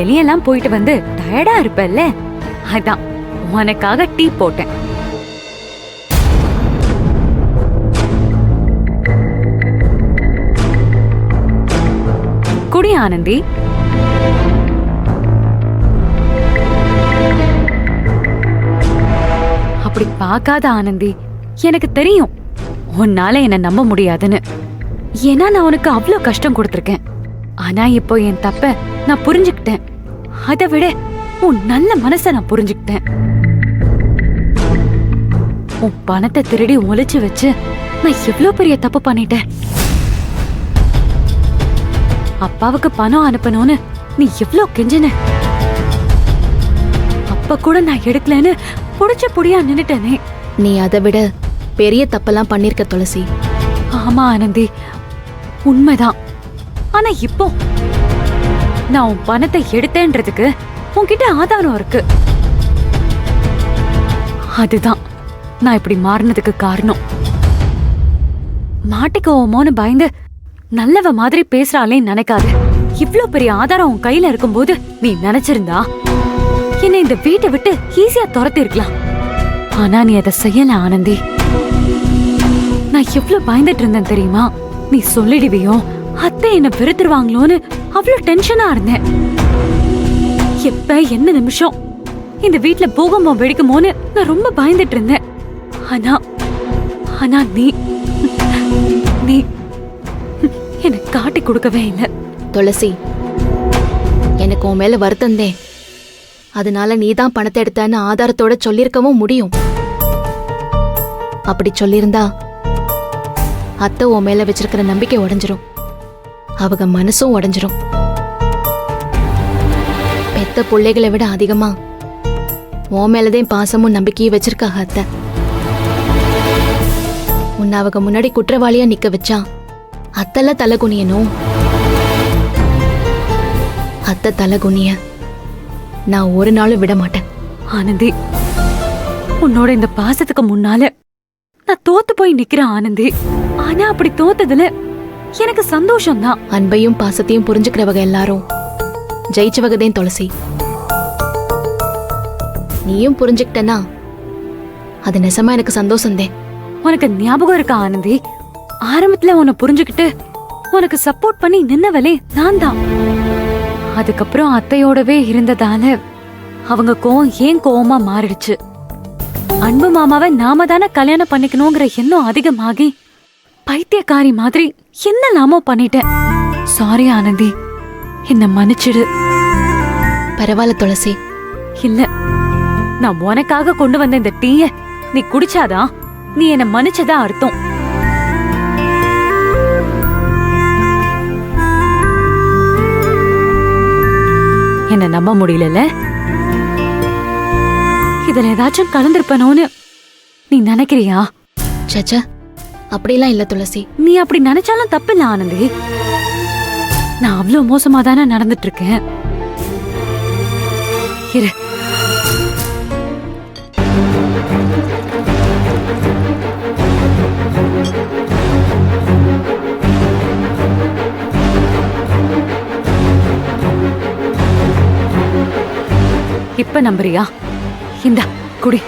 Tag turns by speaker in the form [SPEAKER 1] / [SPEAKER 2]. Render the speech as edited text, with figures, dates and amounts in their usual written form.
[SPEAKER 1] வெளியெல்லாம் போயிட்டு வந்து டயர்டா இருப்பல்ல, அதான் உனக்காக டீ போட்டேன். குடி ஆனந்தி. அப்படி பார்க்காத ஆனந்தி, எனக்கு தெரியும் உன்னால என்ன நம்ப முடியாதுன்னு. ஏன்னா நான் உனக்கு அவ்வளோ கஷ்டம் கொடுத்திருக்கேன். ஆனா இப்போ என் தப்ப நான் புரிஞ்சுக்கிட்டேன். அதை விட உன் நல்ல மனச நான் புரிஞ்சுக்கிட்டேன். உன் பணத்தை திருடி ஒளிச்சு வச்சு நான் எவ்வளவு பெரிய தப்பு பண்ணிட்டேன். அப்பாவுக்கு பணம் அனுப்பணும்னு நீ எவ்வளவு கெஞ்சின. அப்ப கூட நான் எடுக்கலன்னு புடிச்ச புடியா நின்னுட்டேனே.
[SPEAKER 2] நீ அதை விட பெரிய தப்பெல்லாம் பண்ணிருக்க துளசி.
[SPEAKER 1] ஆமா ஆனந்தி, உண்மைதான். ஆனா இப்போ நான் உன் பணத்தை எடுத்தேன்றதுக்கு உன்கிட்ட ஆதாரம் இருக்கு. அதுதான் நான் இப்படி மாறினதுக்கு காரணம். மாட்டிக்குவோமோன்னு பயந்து நல்லவ மாதிரி பேசுறாளே நினைக்காது. இவ்ளோ பெரிய ஆதாரம் உன் கையில இருக்கும்போது நீ நினைச்சிருந்தா என்னை இந்த வீட்டை விட்டு ஈஸியா துரத்தி இருக்கலாம். ஆனா நீ அதை செய்யல ஆனந்தி. நான் எவ்வளவு பயந்துட்டு இருந்தேன் தெரியுமா? நீ சொல்லிடுவியோ, அத்தை என்ன வெறுத்துருவாங்களோன்னு அவ்வளவு டென்ஷனா இருந்தேன். எப்ப என்ன நிமிஷம் இந்த வீட்டுல பூகம்பம் வெடிக்குமோன்னு நான் ரொம்ப பயந்துட்டு இருந்தேன். ஆனா ஆனா நீ நீ எனக்கு காட்டி கொடுக்கவே இல்லை.
[SPEAKER 2] துளசி, எனக்கு உன் மேல வருத்தந்தே. அதனால நீதான் பணத்தை எடுத்தன்னு ஆதாரத்தோட சொல்லிருக்கவும் முடியும். அப்படி சொல்லியிருந்தா அத்தை உன் மேல வச்சிருக்கிற நம்பிக்கை உடைஞ்சிரும். அவங்க மனசும் உடைஞ்சிரும். பெத்த பிள்ளைகளை விட அதிகமா உன் மேலதான் பாசமும் நம்பிக்கையும் வச்சிருக்காங்க அத்தை. உன்னை அவங்க முன்னாடி குற்றவாளியா நிக்க வச்சா அத்தெல்லாம் தலை குனியணும். அத்தை தலை குனிய நான் ஒரு நாளும் விட மாட்டேன்.
[SPEAKER 1] ஆனந்தி, உன்னோட இந்த பாசத்துக்கு முன்னால நான் தோத்து போய் நிக்கிறேன் ஆனந்தி. ஆனா அப்படி தோத்ததுல எனக்கு சந்தோஷம் தான்.
[SPEAKER 2] அன்பையும் பாசத்தையும் புரிஞ்சுக்கிறவங்க எல்லாரும் ஜெயிச்சவகதேன் துளசி. நீயும் புரிஞ்சுக்கிட்டனா அது நெசமா எனக்கு சந்தோஷந்தேன்.
[SPEAKER 1] உனக்கு ஞாபகம் இருக்கா ஆனந்தி? ஆரம்பத்துல உன்னை புரிஞ்சுக்கிட்டு உனக்கு சப்போர்ட் பண்ணி நின்னவளே நான் தான். அதுக்கப்புறம் அத்தையோடவே இருந்ததால அவங்க கோவம் ஏன் கோவமா மாறிடுச்சு. அன்பு மாமாவை நாம தானே கல்யாணம் பண்ணிக்கணுங்கிற எண்ணம் அதிகமாகி பைத்தியக்காரி மாதிரி என்னெல்லாமோ பண்ணிட்டேன். சாரி ஆனந்தி, என்ன மன்னிச்சிடு.
[SPEAKER 2] பரவாயில்ல துளசி.
[SPEAKER 1] இல்ல, நான் உனக்காக கொண்டு வந்த இந்த டீய நீ குடிச்சாதான் நீ என்ன மன்னிச்சதா அர்த்தம். என்ன நம்ப முடியல. இதுல ஏதாச்சும் கலந்திருப்பனோன்னு நீ நினைக்கிறியா?
[SPEAKER 2] சச்சா, அப்படிலாம் இல்ல துளசி.
[SPEAKER 1] நீ அப்படி நினைச்சாலும் தப்பு இல்ல ஆனந்தி. நான் அவ்வளவு மோசமா தானே நடந்துட்டு இருக்கேன். இரு, இப்ப நம்புறியா? இந்தா குடி.